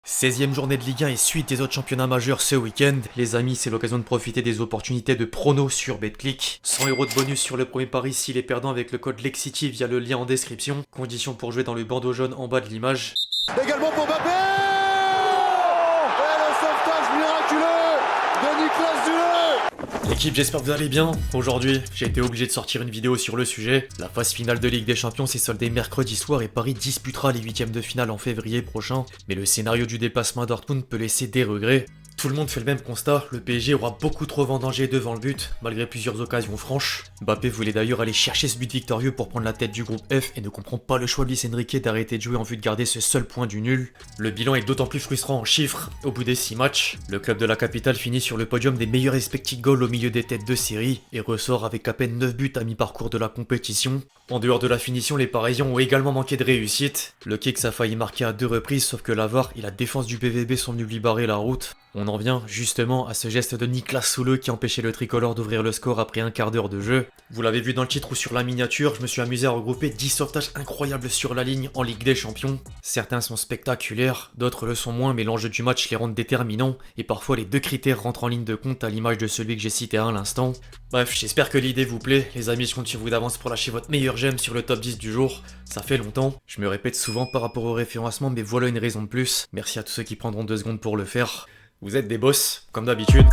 16e journée de Ligue 1 et suite des autres championnats majeurs ce week-end. Les amis, c'est l'occasion de profiter des opportunités de pronos sur BetClick. 100 € de bonus sur le premier pari s'il est perdant avec le code LEXCITY via le lien en description. Conditions pour jouer dans le bandeau jaune en bas de l'image. Également pour Mbappé. Et le sauvetage miraculeux de Niklas Süle. L'équipe, j'espère que vous allez bien. Aujourd'hui, j'ai été obligé de sortir une vidéo sur le sujet. La phase finale de Ligue des Champions s'est soldée mercredi soir et Paris disputera les 8ème de finale en février prochain. Mais le scénario du déplacement à Dortmund peut laisser des regrets. Tout le monde fait le même constat, le PSG aura beaucoup trop vendangé devant le but, malgré plusieurs occasions franches. Mbappé voulait d'ailleurs aller chercher ce but victorieux pour prendre la tête du groupe F et ne comprend pas le choix de Luis Enrique d'arrêter de jouer en vue de garder ce seul point du nul. Le bilan est d'autant plus frustrant en chiffres. Au bout des 6 matchs, le club de la capitale finit sur le podium des meilleurs expected goals au milieu des têtes de série et ressort avec à peine 9 buts à mi-parcours de la compétition. En dehors de la finition, les Parisiens ont également manqué de réussite. Le Kicks a failli marquer à 2 reprises, sauf que la VAR et la défense du BVB sont venus lui barrer la route. On en vient justement à ce geste de Niklas Süle qui empêchait le tricolore d'ouvrir le score après un quart d'heure de jeu. Vous l'avez vu dans le titre ou sur la miniature, je me suis amusé à regrouper 10 sauvetages incroyables sur la ligne en Ligue des Champions. Certains sont spectaculaires, d'autres le sont moins, mais l'enjeu du match les rend déterminants et parfois les deux critères rentrent en ligne de compte à l'image de celui que j'ai cité à l'instant. Bref, j'espère que l'idée vous plaît. Les amis, je compte sur vous d'avance pour lâcher votre meilleur j'aime sur le top 10 du jour. Ça fait longtemps, je me répète souvent par rapport au référencement, mais voilà une raison de plus. Merci à tous ceux qui prendront 2 secondes pour le faire. Vous êtes des boss, comme d'habitude.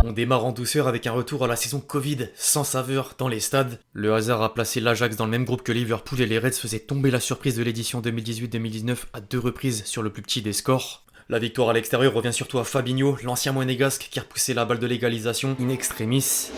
On démarre en douceur avec un retour à la saison Covid sans saveur dans les stades. Le hasard a placé l'Ajax dans le même groupe que Liverpool et les Reds faisaient tomber la surprise de l'édition 2018-2019 à 2 reprises sur le plus petit des scores. La victoire à l'extérieur revient surtout à Fabinho, l'ancien monégasque qui a repoussé la balle de l'égalisation in extremis.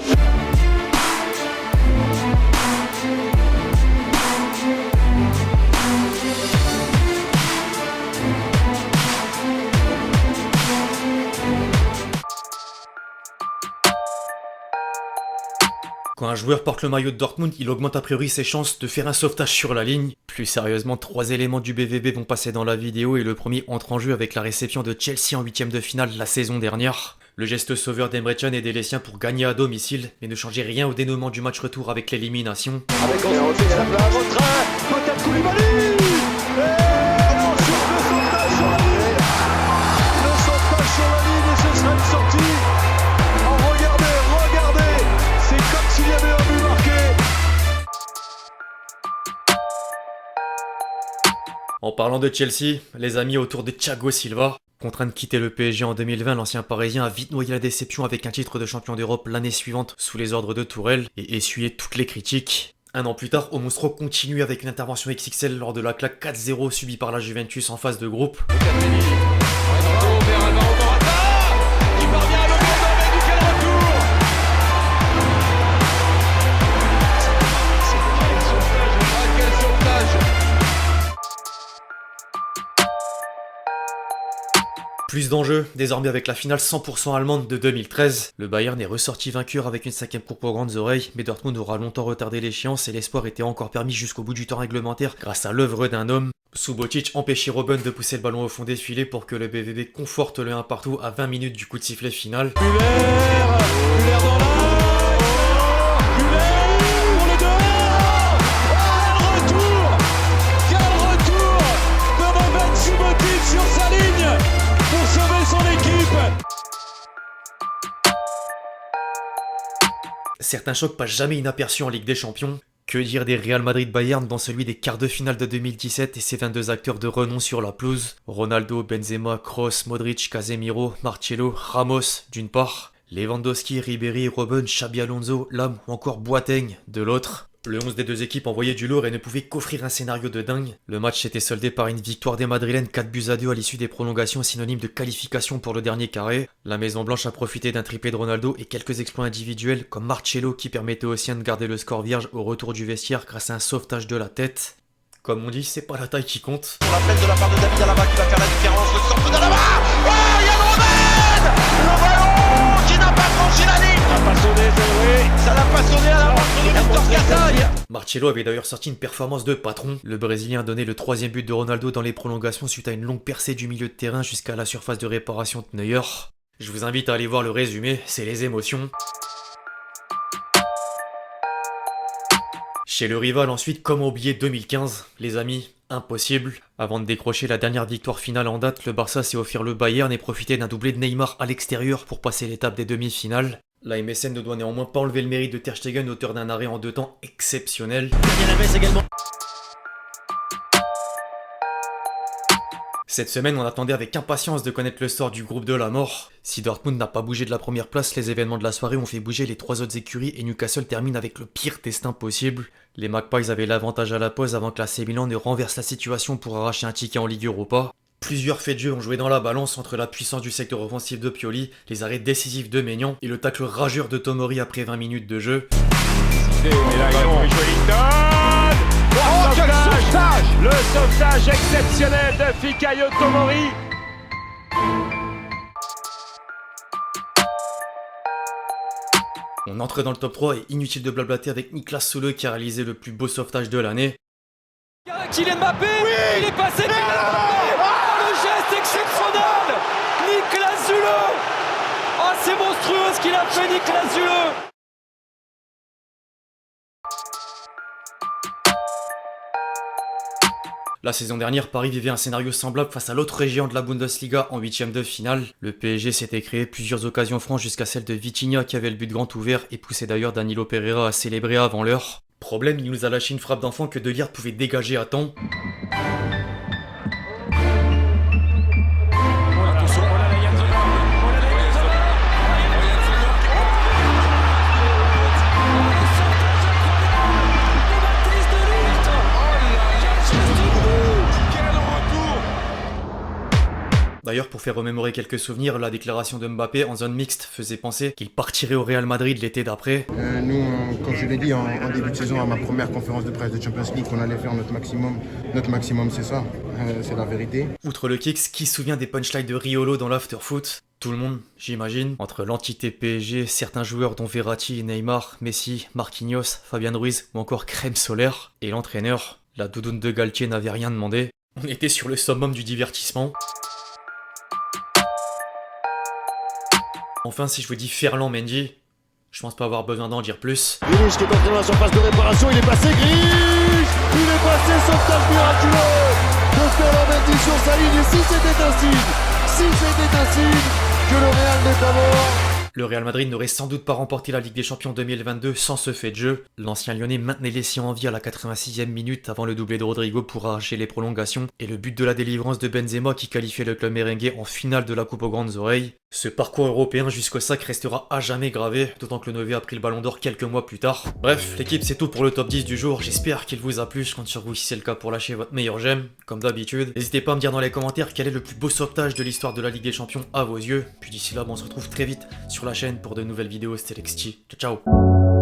Quand un joueur porte le maillot de Dortmund, il augmente a priori ses chances de faire un sauvetage sur la ligne. Plus sérieusement, 3 éléments du BVB vont passer dans la vidéo et le premier entre en jeu avec la réception de Chelsea en 8ème de finale la saison dernière. Le geste sauveur d'Emre Can aidait les siens pour gagner à domicile, mais ne changeait rien au dénouement du match retour avec l'élimination. Avec ensuite la place, retrait, peut-être Koulibaly. Et ensuite le sauvetage sur la ligne. Le sauvetage sur la ligne et ce sera une sortie. Oh, regardez, c'est comme s'il y avait un but marqué. En parlant de Chelsea, les amis, autour de Thiago Silva. Contraint de quitter le PSG en 2020, l'ancien parisien a vite noyé la déception avec un titre de champion d'Europe l'année suivante sous les ordres de Tourelle et essuyé toutes les critiques. Un an plus tard, Monstro continue avec une intervention XXL lors de la claque 4-0 subie par la Juventus en phase de groupe. Plus d'enjeux, désormais avec la finale 100% allemande de 2013. Le Bayern est ressorti vainqueur avec une 5ème coupe aux grandes oreilles, mais Dortmund aura longtemps retardé l'échéance et l'espoir était encore permis jusqu'au bout du temps réglementaire grâce à l'œuvre d'un homme. Subotic empêchait Robben de pousser le ballon au fond des filets pour que le BVB conforte le 1 partout à 20 minutes du coup de sifflet final. Müller dans l'axe. Müller pour le 2-1. Quel retour de Robben Subotic sur sa ligne pour sauver son équipe. Certains chocs passent jamais inaperçus en Ligue des Champions. Que dire des Real Madrid-Bayern dans celui des quarts de finale de 2017 et ses 22 acteurs de renom sur la pelouse. Ronaldo, Benzema, Kroos, Modric, Casemiro, Marcelo, Ramos d'une part. Lewandowski, Ribéry, Robben, Xabi Alonso, Lam ou encore Boateng de l'autre. Le 11 des deux équipes envoyait du lourd et ne pouvait qu'offrir un scénario de dingue. Le match s'était soldé par une victoire des Madrilènes 4-2 à l'issue des prolongations, synonyme de qualification pour le dernier carré. La Maison Blanche a profité d'un triplé de Ronaldo et quelques exploits individuels comme Marcelo qui permettait aux siens de garder le score vierge au retour du vestiaire grâce à un sauvetage de la tête. Comme on dit, c'est pas la taille qui compte. L'appel de la part de David Alaba qui va faire la différence, le centre d'Alaba. Oh, Yann Robben. Le ballon qui n'a pas franchi la ligne. Ça l'a pas sonné, ça l'a pas sonné à la rentre de Victor Cassagne. Marcelo avait d'ailleurs sorti une performance de patron. Le Brésilien a donné le 3ème but de Ronaldo dans les prolongations suite à une longue percée du milieu de terrain jusqu'à la surface de réparation de Neuer. Je vous invite à aller voir le résumé, c'est les émotions. Chez le rival ensuite, comment oublier 2015, les amis, impossible. Avant de décrocher la dernière victoire finale en date, le Barça s'est offert le Bayern et profité d'un doublé de Neymar à l'extérieur pour passer l'étape des demi-finales. La MSN ne doit néanmoins pas enlever le mérite de Ter Stegen, auteur d'un arrêt en 2 temps exceptionnel. Également. Cette semaine, on attendait avec impatience de connaître le sort du groupe de la mort. Si Dortmund n'a pas bougé de la première place, les événements de la soirée ont fait bouger les 3 autres écuries et Newcastle termine avec le pire destin possible. Les Magpies avaient l'avantage à la pause avant que l'AC Milan ne renverse la situation pour arracher un ticket en Ligue Europa. Plusieurs faits de jeu ont joué dans la balance entre la puissance du secteur offensif de Pioli, les arrêts décisifs de Maignan et le tacle rageur de Tomori après 20 minutes de jeu. Oh, quel sauvetage! Le sauvetage exceptionnel de Fikayo Tomori. On entre dans le top 3 et inutile de blablater avec Niklas Süle qui a réalisé le plus beau sauvetage de l'année. Kylian Mbappé, oui, il est passé Kylian Mbappé. Le geste exceptionnel, Niklas Süle. Oh, c'est monstrueux ce qu'il a fait, Niklas Süle. La saison dernière, Paris vivait un scénario semblable face à l'autre géant de la Bundesliga en 8ème de finale. Le PSG s'était créé plusieurs occasions franches jusqu'à celle de Vitinha qui avait le but grand ouvert et poussait d'ailleurs Danilo Pereira à célébrer avant l'heure. Problème, il nous a lâché une frappe d'enfant que De Ligt pouvait dégager à temps. D'ailleurs, pour faire remémorer quelques souvenirs, la déclaration de Mbappé en zone mixte faisait penser qu'il partirait au Real Madrid l'été d'après. Nous, comme je l'ai dit en début de saison à ma première conférence de presse de Champions League, qu'on allait faire notre maximum. Notre maximum, c'est ça, c'est la vérité. Outre le kicks, qui se souvient des punchlines de Riolo dans l'afterfoot? Tout le monde, j'imagine. Entre l'entité PSG, certains joueurs dont Verratti, Neymar, Messi, Marquinhos, Fabian Ruiz ou encore Crème Solaire, et l'entraîneur, la doudoune de Galtier n'avait rien demandé. On était sur le summum du divertissement. Enfin, si je vous dis Ferland Mendy, je pense pas avoir besoin d'en dire plus. Grealish qui est entré dans la surface de réparation, il est passé, Grealish. Il est passé, sauvetage miraculeux de Ferland Mendy sur sa ligne. Et si c'était un signe que le Real n'est pas mort. Le Real Madrid n'aurait sans doute pas remporté la Ligue des Champions 2022 sans ce fait de jeu. L'ancien Lyonnais maintenait les siens en vie à la 86e minute avant le doublé de Rodrigo pour arracher les prolongations et le but de la délivrance de Benzema qui qualifiait le club merengue en finale de la Coupe aux Grandes Oreilles. Ce parcours européen jusqu'au sac restera à jamais gravé, d'autant que le Nové a pris le ballon d'or quelques mois plus tard. Bref, l'équipe c'est tout pour le top 10 du jour, j'espère qu'il vous a plu, je compte sur vous si c'est le cas pour lâcher votre meilleur j'aime, comme d'habitude. N'hésitez pas à me dire dans les commentaires quel est le plus beau sauvetage de l'histoire de la Ligue des Champions à vos yeux, puis d'ici là on se retrouve très vite sur la chaîne pour de nouvelles vidéos, c'était Lexti, ciao ciao.